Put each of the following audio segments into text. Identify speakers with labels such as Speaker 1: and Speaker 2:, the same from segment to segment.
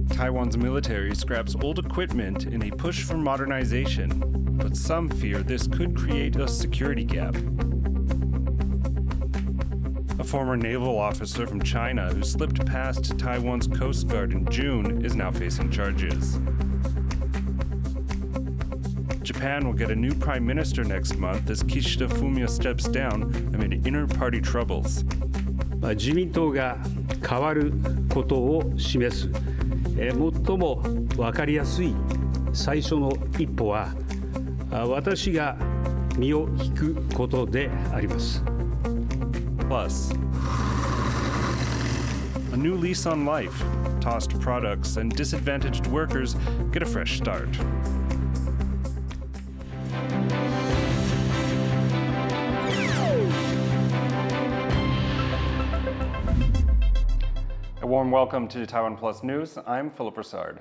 Speaker 1: Taiwan's military scraps old equipment in a push for modernization, but some fear this could create a security gap. A former naval officer from China who slipped past Taiwan's Coast Guard in June is now facing charges. Japan will get a new prime minister next month as Kishida Fumio steps down amid inter-party troubles.
Speaker 2: 自民党が変わることを示す最も分かりやすい最初の一歩は私が身を引くことであります。
Speaker 1: Plus, a new lease on life. Tossed products and disadvantaged workers get a fresh start. A warm welcome to Taiwan Plus News. I'm Philip Brossard.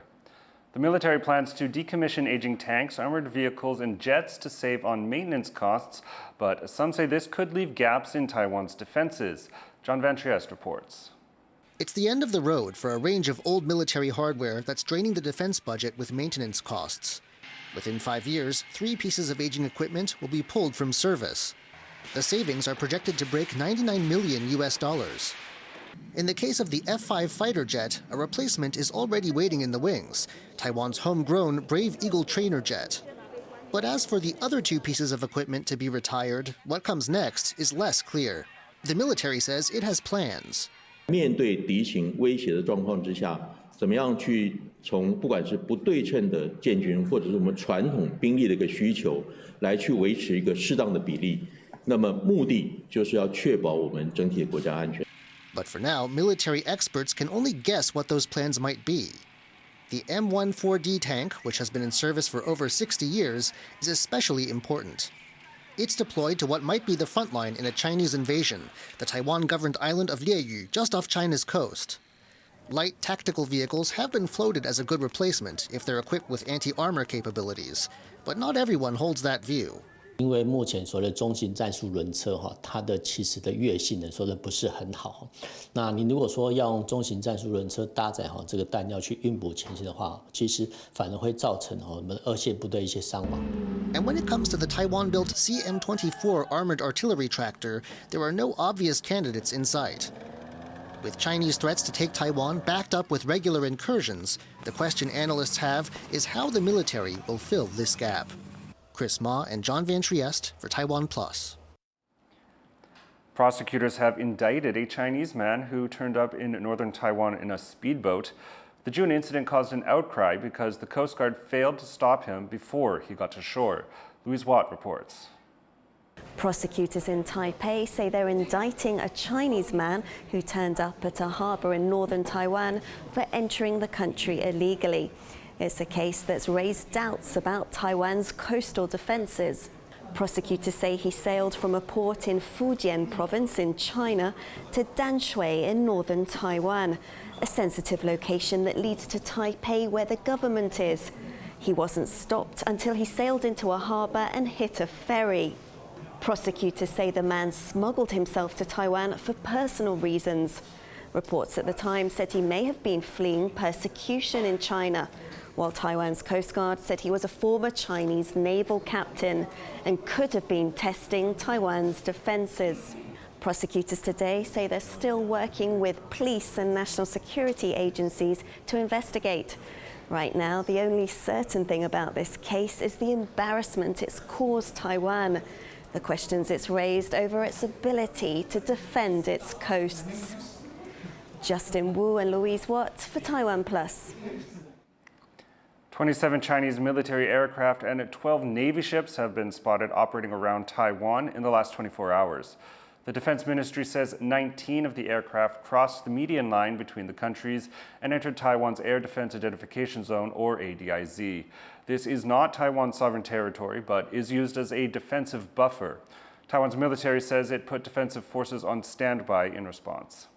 Speaker 1: The military plans to decommission aging tanks, armored vehicles, and jets to save on maintenance costs, but some say this could leave gaps in Taiwan's defenses. John Van Trieste reports.
Speaker 3: It's the end of the road for a range of old military hardware that's draining the defense budget with maintenance costs. Within 5 years, 3 pieces of aging equipment will be pulled from service. The savings are projected to break $99 million US. In the case of the F-5 fighter jet, a replacement is already waiting in the wings, Taiwan's homegrown Brave Eagle trainer jet. But as for the other 2 pieces of equipment to be retired, what comes next is less clear. The military says it has plans.
Speaker 4: 面对敌情威胁的状况之下，怎么样去从不管是不对称的建军，或者是我们传统兵力的一个需求，来去维持一个适当的比例。那么目的就是要确保我们整体的国家安全。
Speaker 3: But for now, military experts can only guess what those plans might be. The M14D tank, which has been in service for over 60 years, is especially important. It's deployed to what might be the front line in a Chinese invasion, the Taiwan-governed island of Lieyu, just off China's coast. Light tactical vehicles have been floated as a good replacement if they're equipped with anti-armor capabilities, but not everyone holds that view.
Speaker 5: 因为目前所谓的中型战术轮车它的其实的越性能说的不是很好。那你如果说要用中型战术轮车搭载这个弹药去运补前线的话，其实反而会造成我们二线部队一些伤亡。
Speaker 3: And when it comes to the Taiwan-built CM-24 armored artillery tractor, there are no obvious candidates in sight. With Chinese threats to take Taiwan backed up with regular incursions, the question analysts have is how the military will fill this gap. Chris Ma and John Van Trieste for TaiwanPlus.
Speaker 1: Prosecutors have indicted a Chinese man who turned up in northern Taiwan in a speedboat. The June incident caused an outcry because the Coast Guard failed to stop him before he got to shore. Louise Watt reports.
Speaker 6: Prosecutors in Taipei say they're indicting a Chinese man who turned up at a harbour in northern Taiwan for entering the country illegally. It's a case that's raised doubts about Taiwan's coastal defences. Prosecutors say he sailed from a port in Fujian province in China to Danshui in northern Taiwan, a sensitive location that leads to Taipei where the government is. He wasn't stopped until he sailed into a harbour and hit a ferry. Prosecutors say the man smuggled himself to Taiwan for personal reasons. Reports at the time said he may have been fleeing persecution in China, while Taiwan's Coast Guard said he was a former Chinese naval captain and could have been testing Taiwan's defences. Prosecutors today say they're still working with police and national security agencies to investigate. Right now, the only certain thing about this case is the embarrassment it's caused Taiwan, the questions it's raised over its ability to defend its coasts. Justin Wu and Louise Watt for TaiwanPlus.
Speaker 1: 27 Chinese military aircraft and 12 Navy ships have been spotted operating around Taiwan in the last 24 hours. The Defense Ministry says 19 of the aircraft crossed the median line between the countries and entered Taiwan's Air Defense Identification Zone, or ADIZ. This is not Taiwan's sovereign territory, but is used as a defensive buffer. Taiwan's military says it put defensive forces on standby in response.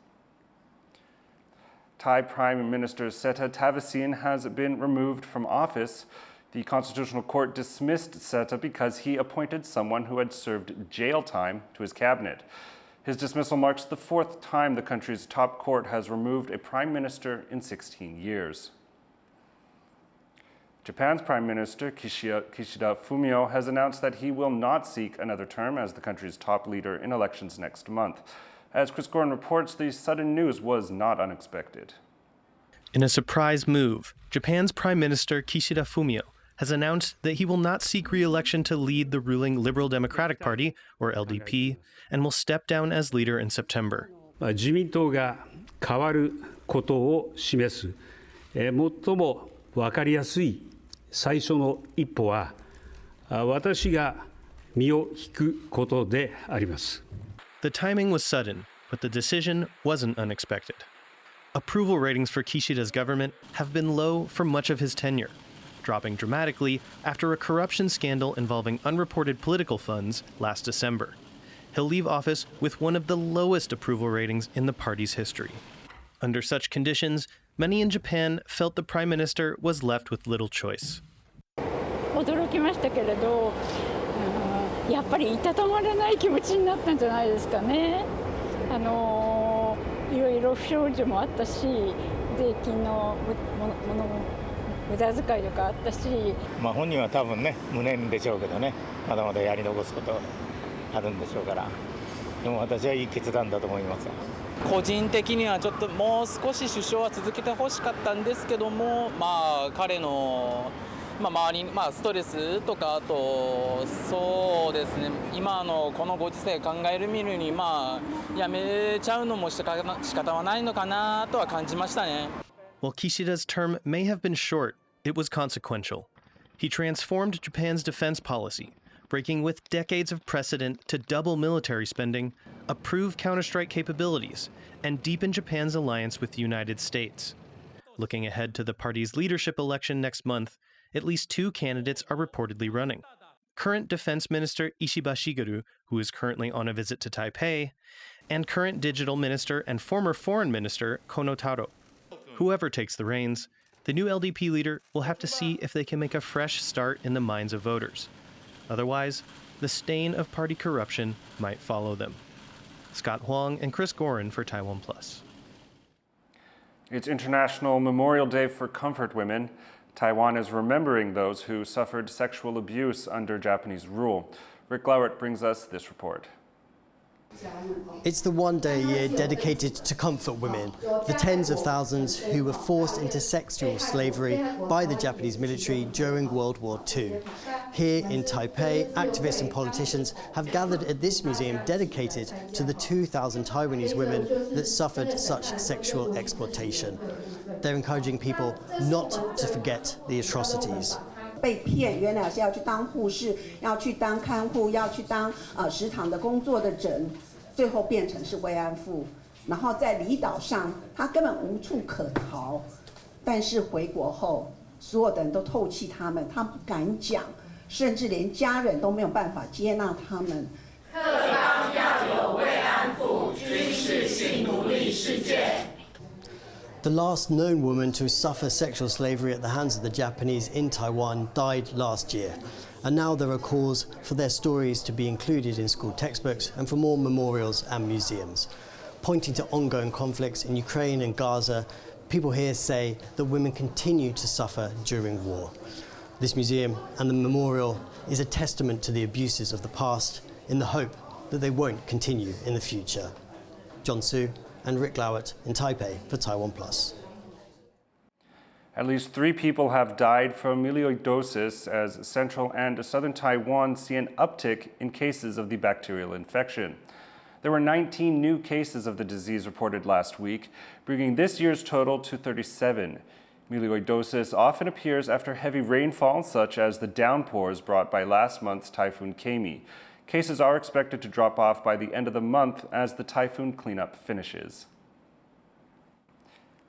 Speaker 1: Thai Prime Minister Seta Thavisin has been removed from office. The Constitutional Court dismissed Seta because he appointed someone who had served jail time to his cabinet. His dismissal marks the fourth time the country's top court has removed a prime minister in 16 years. Japan's Prime Minister Kishida Fumio has announced that he will not seek another term as the country's top leader in elections next month. As Chris Gorin reports, the sudden news was not unexpected.
Speaker 7: In a surprise move, Japan's Prime Minister Kishida Fumio has announced that he will not seek re-election to lead the ruling Liberal Democratic Party, or LDP, and will step down as leader in September.
Speaker 2: 自民党が変わることを示す最も分かりやすい最初の一歩は私が身を引くことであります。
Speaker 7: The timing was sudden, but the decision wasn't unexpected. Approval ratings for Kishida's government have been low for much of his tenure, dropping dramatically after a corruption scandal involving unreported political funds last December. He'll leave office with one of the lowest approval ratings in the party's history. Under such conditions, many in Japan felt the prime minister was left with little choice.
Speaker 8: 驚きましたけれど、やっぱりいたたまれない気持ちになったんじゃないですかね。いろいろ不祥事もあったし、税金の無駄遣いとかあったし。
Speaker 9: 本人は多分ね、無念でしょうけどね、まだまだやり残すことあるんでしょうから。でも私はいい決断だと思います。
Speaker 10: 個人的にはちょっともう少し首相は続けてほしかったんですけども、彼の周りにストレスとかあとそうですね、今のこのご時世考える見るにやめちゃうのも仕方はないのかなとは感じましたね。
Speaker 7: While Kishida's term may have been short, it was consequential. He transformed Japan's defense policy, breaking with decades of precedent to double military spending, approve counter-strike capabilities, and deepen Japan's alliance with the United States. Looking ahead to the party's leadership election next month, at least two candidates are reportedly running. Current Defense Minister Ishiba Shigeru, who is currently on a visit to Taipei, and current Digital Minister and former Foreign Minister Kono Taro. Whoever takes the reins, the new LDP leader will have to see if they can make a fresh start in the minds of voters. Otherwise, the stain of party corruption might follow them. Scott Huang and Chris Gorin for TaiwanPlus.
Speaker 1: It's International Memorial Day for Comfort Women. Taiwan is remembering those who suffered sexual abuse under Japanese rule. Rick Glowert brings us this report.
Speaker 11: It's the one day a year dedicated to comfort women, the tens of thousands who were forced into sexual slavery by the Japanese military during World War II. Here in Taipei, activists and politicians have gathered at this museum dedicated to the 2,000 Taiwanese women that suffered such sexual exploitation. They're encouraging people not to forget the atrocities.
Speaker 12: 被骗，原来是要去当护士，要去当看护，要去当食堂的工作的人，最后变成是慰安妇。然后在离岛上，他根本无处可逃。但是回国后，所有的人都唾弃他们，他不敢讲，甚至连家人都没有办法接纳他们。特纲要有慰安妇军事性奴隶事件。
Speaker 11: The last known woman to suffer sexual slavery at the hands of the Japanese in Taiwan died last year, and now there are calls for their stories to be included in school textbooks and for more memorials and museums. Pointing to ongoing conflicts in Ukraine and Gaza, people here say that women continue to suffer during war. This museum and the memorial is a testament to the abuses of the past in the hope that they won't continue in the future. John Su and Rick Glowert in Taipei for TaiwanPlus.
Speaker 1: At least 3 people have died from MidDosis as Central and Southern Taiwan see an uptick in cases of the bacterial infection. There were 19 new cases of the disease reported last week, bringing this year's total to 37. MidDosis often appears after heavy rainfall, such as the downpours brought by last month's Typhoon Kami. Cases are expected to drop off by the end of the month as the typhoon cleanup finishes.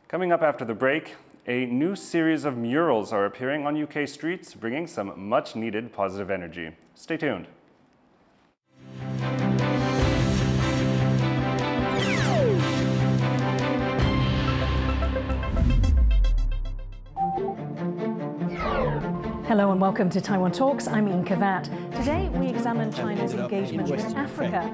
Speaker 1: Coming up after the break, a new series of murals are appearing on UK streets, bringing some much-needed positive energy. Stay tuned.
Speaker 13: Hello and welcome to Taiwan Talks. I'm Ian Kavat. Today we examine examine China's engagement with Africa.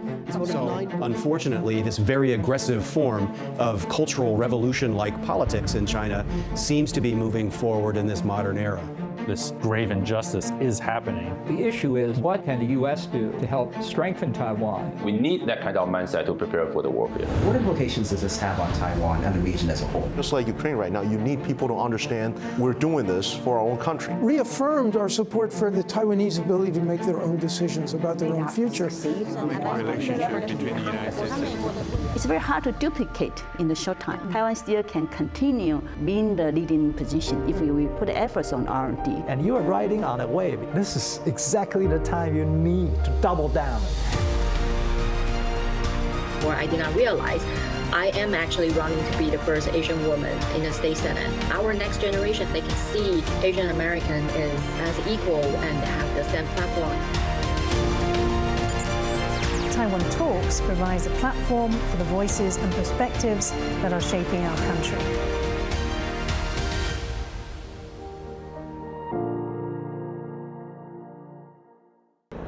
Speaker 14: Unfortunately, this very aggressive form of cultural revolution-like politics in China seems to be moving forward in this modern era.
Speaker 15: This grave injustice is happening.
Speaker 16: The issue is, what can the U.S. do to help strengthen Taiwan?
Speaker 17: We need that kind of mindset to prepare for the warfare.
Speaker 18: What implications does this have on Taiwan and the region as a whole?
Speaker 19: Just like Ukraine right now, you need people to understand we're doing this for our own country.
Speaker 20: Reaffirmed our support for the Taiwanese ability to make their own decisions about their own future.
Speaker 21: Relationship between the United States and
Speaker 22: it's very hard to duplicate in the short time. Taiwan still can continue being the leading position if we put efforts on R&D.
Speaker 16: And you are riding on a wave. This is exactly the time you need to double down.
Speaker 23: Or I did not realize I am actually running to be the first Asian woman in the state senate. Our next generation, they can see Asian American is as equal and have the same platform.
Speaker 13: Taiwan Talks provides a platform for the voices and perspectives that are shaping our country.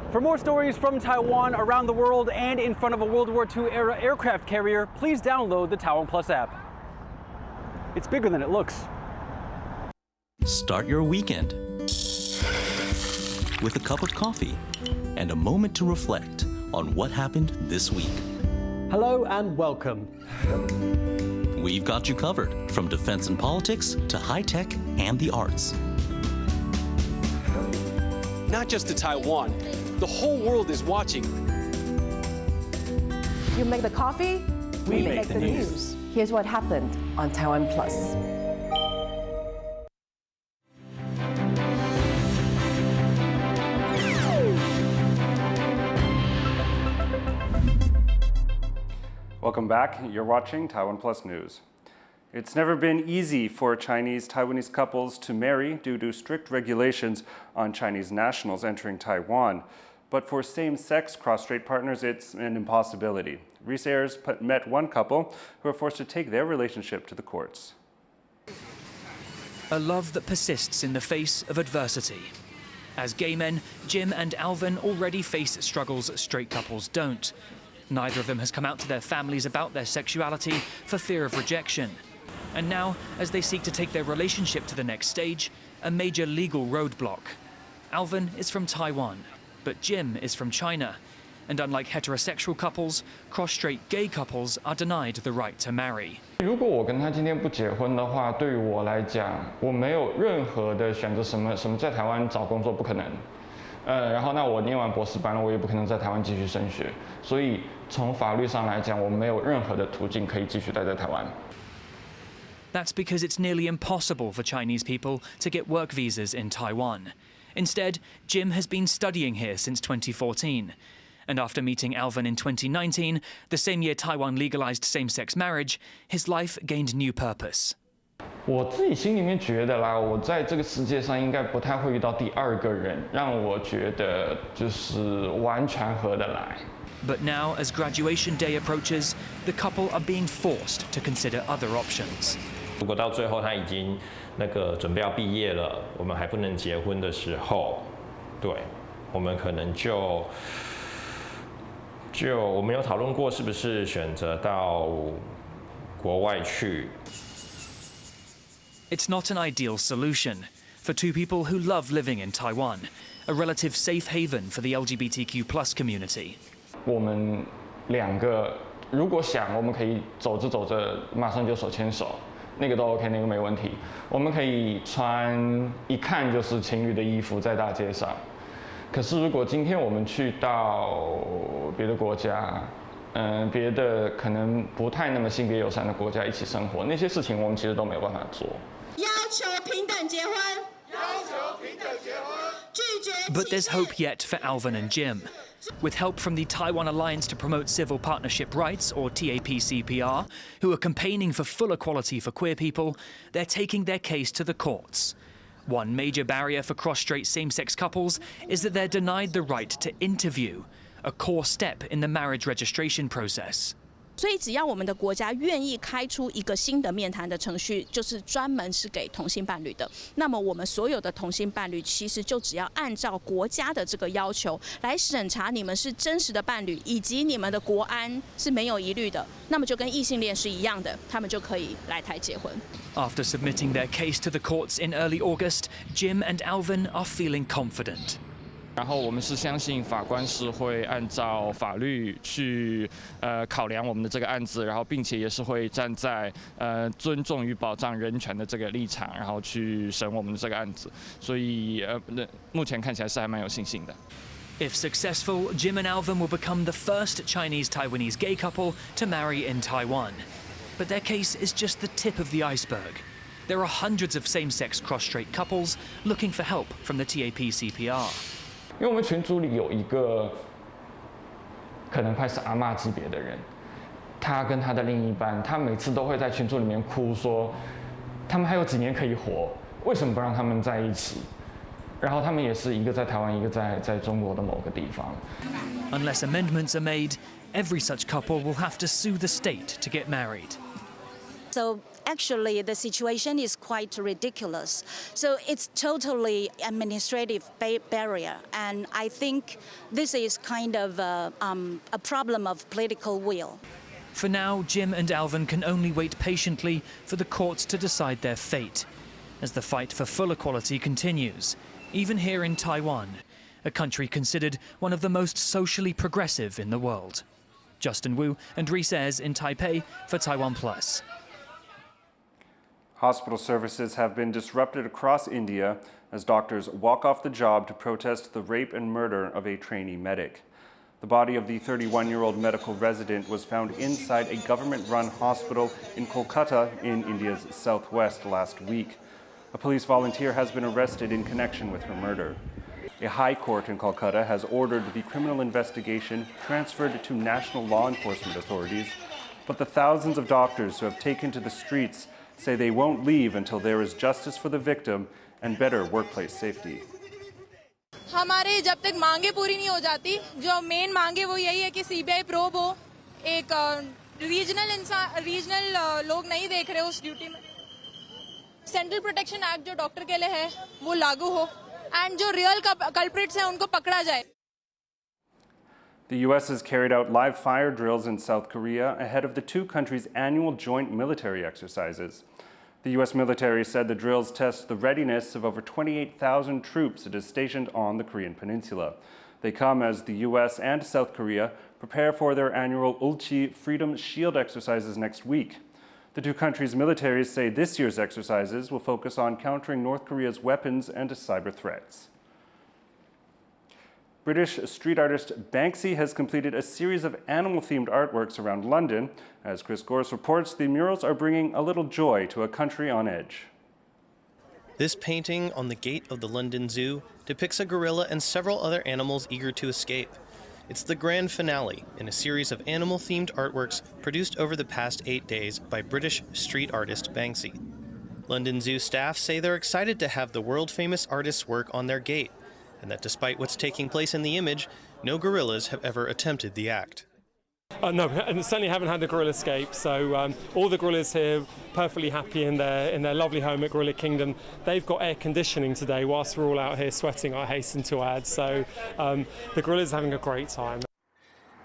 Speaker 24: For more stories from Taiwan, around the world, and in front of a World War II-era aircraft carrier, please download the TaiwanPlus app. It's bigger than it looks.
Speaker 25: Start your weekend with a cup of coffee and a moment to reflect on what happened this week.
Speaker 26: Hello and welcome.
Speaker 25: We've got you covered, from defense and politics to high-tech and the arts.
Speaker 27: Not just to Taiwan, the whole world is watching.
Speaker 28: You make the coffee,
Speaker 26: we make the news.
Speaker 28: Here's what happened on TaiwanPlus.
Speaker 1: Welcome back. You're watching TaiwanPlus News. It's never been easy for Chinese-Taiwanese couples to marry due to strict regulations on Chinese nationals entering Taiwan. But for same-sex cross-strait partners, it's an impossibility. Reese Ayers met one couple who were forced to take their relationship to the courts.
Speaker 29: A love that persists in the face of adversity. As gay men, Jim and Alvin already face struggles straight couples don't. Neither of them has come out to their families about their sexuality for fear of rejection. And now, as they seek to take their relationship to the next stage, a major legal roadblock. Alvin is from Taiwan, but Jim is from China. And unlike heterosexual couples, cross-strait gay couples are denied the right to marry.
Speaker 30: 如果我跟他今天不结婚的话，对于我来讲，我没有任何的选择，什么在台湾找工作不可能。然后那我念完博士班了，我也不可能在台湾继续升学。所以从法律上来讲，我没有任何的途径可以继续待在台湾。
Speaker 29: That's because it's nearly impossible for Chinese people to get work visas in Taiwan. Instead, Jim has been studying here since 2014. And after meeting Alvin in 2019, the same year Taiwan legalized same-sex marriage, his life gained new purpose.
Speaker 30: 我自己心里面觉得啦，我在这个世界上应该不太会遇到第二个人，让我觉得就是完全合得来。
Speaker 29: But now, as graduation day approaches, the couple are being forced to consider other options.
Speaker 31: 如果到最后他已经准备要毕业了，我们还不能结婚的时候，对，我们可能就我们有讨论过是不是选择到国外去。
Speaker 29: It's not an ideal solution for two people who love living in Taiwan, a relative safe haven for the LGBTQ+ community.
Speaker 30: 我们两个如果想，我们可以走着走着马上就手牵手，那个都 OK， 那个没问题。我们可以穿一看就是情侣的衣服在大街上。可是如果今天我们去到别的国家，别的可能不太那么性别友善的国家一起生活，那些事情我们其实都没有办法做。
Speaker 28: 要求平等结婚，要求平等结婚，拒绝。
Speaker 29: But there's hope yet for Alvin and Jim. With help from the Taiwan Alliance to Promote Civil Partnership Rights, or TAPCPR, who are campaigning for full equality for queer people, they're taking their case to the courts. One major barrier for cross-strait same-sex couples is that they're denied the right to interview, a core step in the marriage registration process.
Speaker 2: 所以，只要我们的国家愿意开出一个新的面谈的程序，就是专门是给同性伴侣的，那么我们所有的同性伴侣其实就只要按照国家的这个要求来审查你们是真实的伴侣，以及你们的国安是没有疑虑的，那么就跟异性恋是一样的，他们就可以来台结婚。
Speaker 29: After submitting their case to the courts in early August, Jim and Alvin are feeling confident.
Speaker 30: 然后我们是相信法官是会按照法律去考量我们的这个案子，然后并且也是会站在尊重与保障人权的这个立场，然后去审我们的这个案子。所以目前看起来是还蛮有信心的。
Speaker 29: If successful, Jim and Alvin will become the first Chinese-Taiwanese gay couple to marry in Taiwan. But their case is just the tip of the iceberg. There are hundreds of same-sex cross-strait couples looking for help from the TAP-CPR.
Speaker 30: 因为我们群组里有一个可能快是阿嬷级别的人，他跟他的另一半，他每次都会在群组里面哭说，他们还有几年可以活，为什么不让他们在一起？然后他们也是一个在台湾，一个在中国的某个地方。
Speaker 29: Unless amendments are made, every such couple will have to sue the state to get married.
Speaker 3: So actually, the situation is quite ridiculous. So it's totally administrative barrier, and I think this is kind of a problem of political will.
Speaker 29: For now, Jim and Alvin can only wait patiently for the courts to decide their fate, as the fight for full equality continues, even here in Taiwan, a country considered one of the most socially progressive in the world. Justin Wu and Reese Ayres in Taipei for TaiwanPlus.
Speaker 1: Hospital services have been disrupted across India as doctors walk off the job to protest the rape and murder of a trainee medic. The body of the 31-year-old medical resident was found inside a government-run hospital in Kolkata in India's southwest last week. A police volunteer has been arrested in connection with her murder. A high court in Kolkata has ordered the criminal investigation transferred to national law enforcement authorities, but the thousands of doctors who have taken to the streets say they won't leave until there is justice for the victim and better workplace safety.
Speaker 4: हमारे जब तक मांगे पूरी नहीं हो जाती, जो main मांगे वो यही है कि सीबीआई प्रोब हो, एक रीजनल लोग नहीं देख रहे उस ड्यूटी में, सेंट्रल प्रोटेक्शन एक्ट जो डॉक्टर के लिए है वो लागू हो, एंड जो रियल कल्प्रिट्स हैं उनको पकड़ा जाए.
Speaker 1: The U.S. has carried out live fire drills in South Korea ahead of the two countries' annual joint military exercises. The U.S. military said the drills test the readiness of over 28,000 troops it is stationed on the Korean peninsula. They come as the U.S. and South Korea prepare for their annual Ulchi Freedom Shield exercises next week. The two countries' militaries say this year's exercises will focus on countering North Korea's weapons and cyber threats. British street artist Banksy has completed a series of animal-themed artworks around London. As Chris Gorse reports, the murals are bringing a little joy to a country on edge.
Speaker 5: This painting on the gate of the London Zoo depicts a gorilla and several other animals eager to escape. It's the grand finale in a series of animal-themed artworks produced over the past 8 days by British street artist Banksy. London Zoo staff say they're excited to have the world-famous artist's work on their gate, and that despite what's taking place in the image, no gorillas have ever attempted the act.
Speaker 6: No, and certainly haven't had the gorilla escape. So all the gorillas here, perfectly happy in their lovely home at Gorilla Kingdom. They've got air conditioning today, whilst we're all out here sweating, I hasten to add. So the gorillas are having a great time.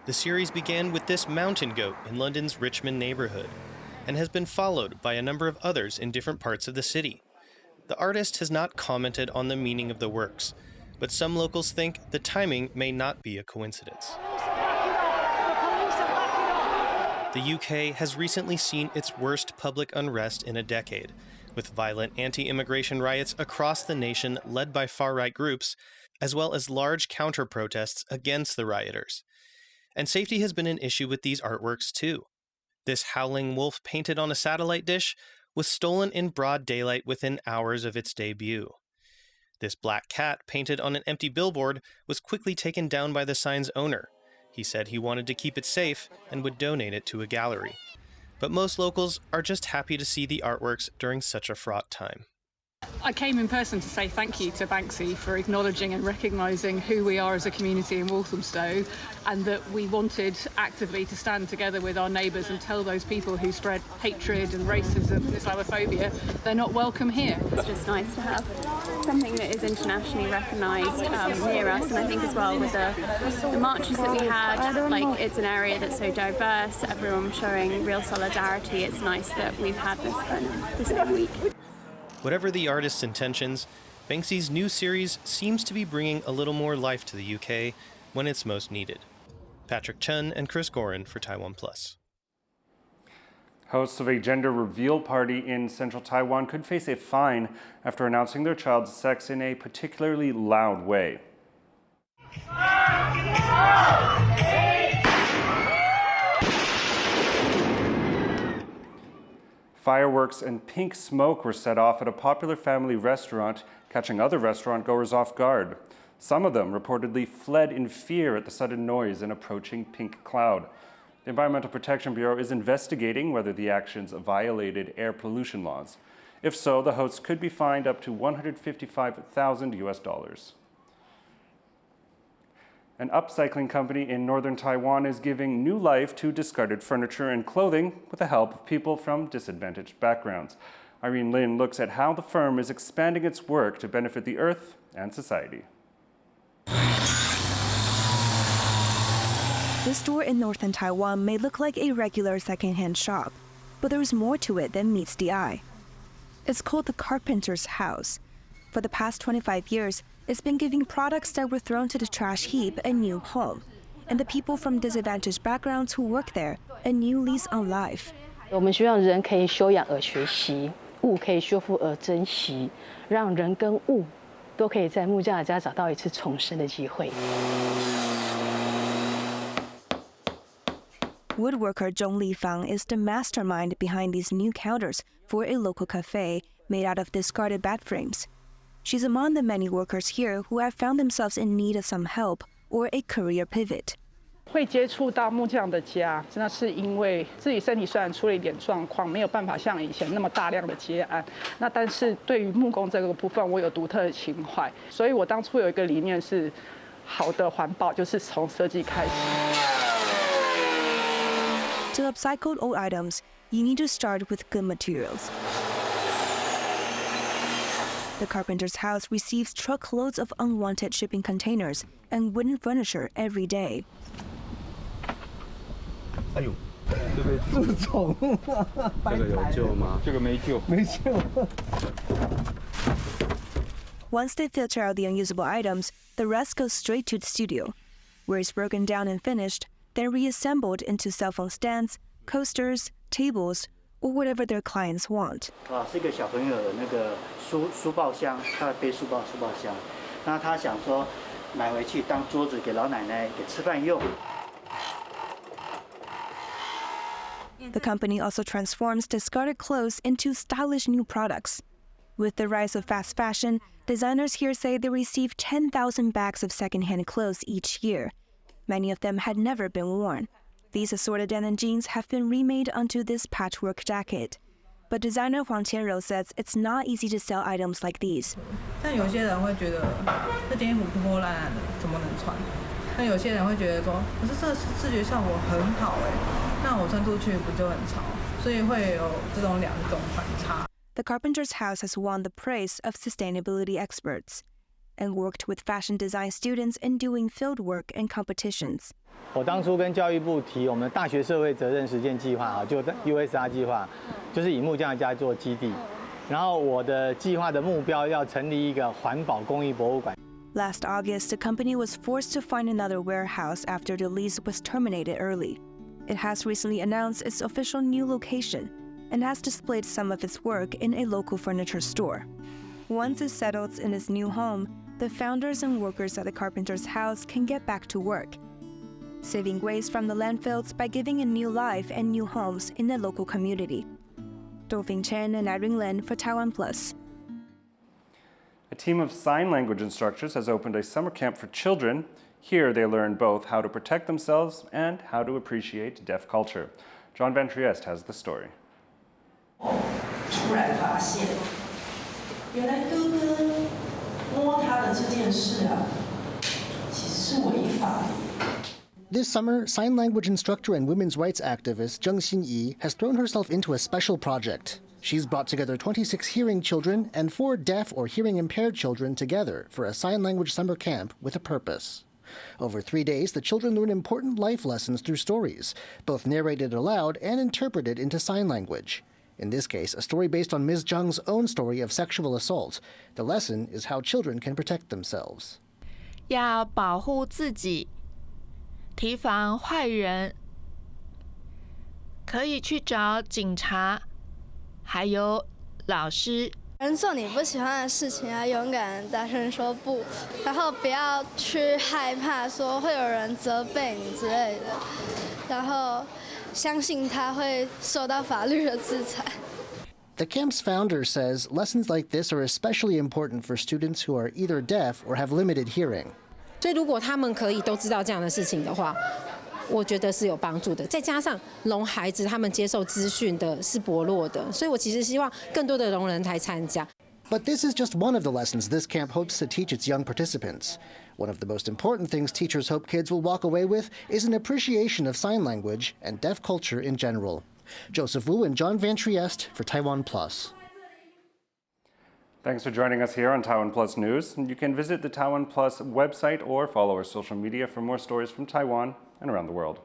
Speaker 5: The series began with this mountain goat in London's Richmond neighborhood, and has been followed by a number of others in different parts of the city. The artist has not commented on the meaning of the works, but some locals think the timing may not be a coincidence. The UK has recently seen its worst public unrest in a decade, with violent anti-immigration riots across the nation led by far-right groups, as well as large counter-protests against the rioters. And safety has been an issue with these artworks too. This howling wolf painted on a satellite dish was stolen in broad daylight within hours of its debut. This black cat, painted on an empty billboard, was quickly taken down by the sign's owner. He said he wanted to keep it safe and would donate it to a gallery. But most locals are just happy to see the artworks during such a fraught time.
Speaker 7: I came in person to say thank you to Banksy for acknowledging and recognising who we are as a community in Walthamstow, and that we wanted actively to stand together with our neighbours and tell those people who spread hatred and racism and Islamophobia they're not welcome here.
Speaker 8: It's just nice to have something that is internationally recognised near us, and I think as well with the marches that we had, like it's an area that's so diverse, everyone showing real solidarity. It's nice that we've had this week.
Speaker 5: Whatever the artist's intentions, Banksy's new series seems to be bringing a little more life to the UK when it's most needed. Patrick Chun and Chris Gorin for TaiwanPlus.
Speaker 1: Hosts of a gender reveal party in Central Taiwan could face a fine after announcing their child's sex in a particularly loud way. Fireworks and pink smoke were set off at a popular family restaurant, catching other restaurant goers off guard. Some of them reportedly fled in fear at the sudden noise and approaching pink cloud. The Environmental Protection Bureau is investigating whether the actions violated air pollution laws. If so, the hosts could be fined up to $155,000. An upcycling company in Northern Taiwan is giving new life to discarded furniture and clothing with the help of people from disadvantaged backgrounds. Irene Lin looks at how the firm is expanding its work to benefit the earth and society.
Speaker 9: The store in Northern Taiwan may look like a regular secondhand shop, but there's more to it than meets the eye. It's called the Carpenter's House. For the past 25 years, it's been giving products that were thrown to the trash heap a new home, and the people from disadvantaged backgrounds who work there a new lease on life.
Speaker 10: 我们希望人可以修养而学习，物可以修复而珍惜，让人跟物都可以在木匠家找到一次重生的机会。
Speaker 9: Woodworker Zhong Lifang is the mastermind behind these new counters for a local cafe made out of discarded bed frames. She's among the many workers here who have found themselves in need of some help or a career pivot.
Speaker 10: 会接触到木匠的家，那是因为自己身体虽然出了一点状况，没有办法像以前那么大量的接案，那但是对于木工这个部分，我有独特的情怀，所以我当初有一个理念是，好的环保就是从设计开始。
Speaker 9: To upcycle old items, you need to start with good materials. The Carpenter's House receives truckloads of unwanted shipping containers and wooden furniture every day.
Speaker 21: 哎呦，这被蛀虫，这个有救吗？这个没救，没救。
Speaker 9: Once they filter out the unusable items, the rest goes straight to the studio, where it's broken down and finished, then reassembled into cell phone stands, coasters, tables, or whatever their clients want.
Speaker 11: 是一个小朋友的那个书包箱，他背书包箱，那他想说买回去当桌子给老奶奶给吃饭用。
Speaker 9: The company also transforms discarded clothes into stylish new products. With the rise of fast fashion, designers here say they receive 10,000 bags of secondhand clothes each year. Many of them had never been worn. These assorted denim jeans have been remade onto this patchwork jacket. But designer Huang Qianrou says it's not easy to sell items like these.
Speaker 12: 但有些人会觉得这件衣服破破烂烂的，怎么能穿？那有些人会觉得说，可是这视觉效果很好哎，那我穿出去不就很潮？所以会有这种两种反差。
Speaker 9: The Carpenter's House has won the praise of sustainability experts and worked with fashion design students in doing field work and competitions.
Speaker 14: 我当初跟教育部提我们大学社会责任实践计划啊，就 USR 计划，就是以木匠家做基地。然后我的计划的目标要成立一个环保工艺博物馆。
Speaker 9: Last August, the company was forced to find another warehouse after the lease was terminated early. It has recently announced its official new location and has displayed some of its work in a local furniture store. Once it settles in its new home, the founders and workers at the Carpenter's House can get back to work, saving waste from the landfills by giving a new life and new homes in the local community. Dofing Chen and Irene Lin for TaiwanPlus.
Speaker 1: A team of sign language instructors has opened a summer camp for children. Here they learn both how to protect themselves and how to appreciate deaf culture. John Van Trieste has the story.
Speaker 28: 原来哥哥摸他的这件事啊，其实是违法的。
Speaker 13: This summer, sign language instructor and women's rights activist Zheng Xinyi has thrown herself into a special project. She's brought together 26 hearing children and 4 deaf or hearing impaired children together for a sign language summer camp with a purpose. Over 3 days, the children learn important life lessons through stories, both narrated aloud and interpreted into sign language. In this case, a story based on Ms. Zheng's own story of sexual assault. The lesson is how children can protect themselves.
Speaker 15: 要保护自己，提防坏人，可以去找警察，还有老师。
Speaker 16: 人做你不喜欢的事情，要勇敢大声说不，然后不要去害怕说会有人责备你之类的，然后相信他会受到法律的制裁。
Speaker 13: The camp's founder says lessons like this are especially important for students who are either deaf or have limited hearing.
Speaker 17: 所以如果他们可以都知道这样的事情的话，我觉得是有帮助的。再加上聋孩子他们接受资讯的是薄弱的，所以我其实希望更多的聋人来参加。
Speaker 13: But this is just one of the lessons this camp hopes to teach its young participants. One of the most important things teachers hope kids will walk away with is an appreciation of sign language and deaf culture in general. Joseph Wu and John Van Trieste for TaiwanPlus.
Speaker 1: Thanks for joining us here on TaiwanPlus News. You can visit the TaiwanPlus website or follow our social media for more stories from Taiwan and around the world.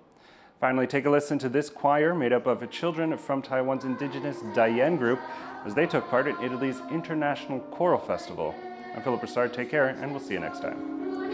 Speaker 1: Finally, take a listen to this choir made up of children from Taiwan's indigenous Dayan group as they took part in Italy's International Choral Festival. I'm Philip Brossard. Take care, and we'll see you next time.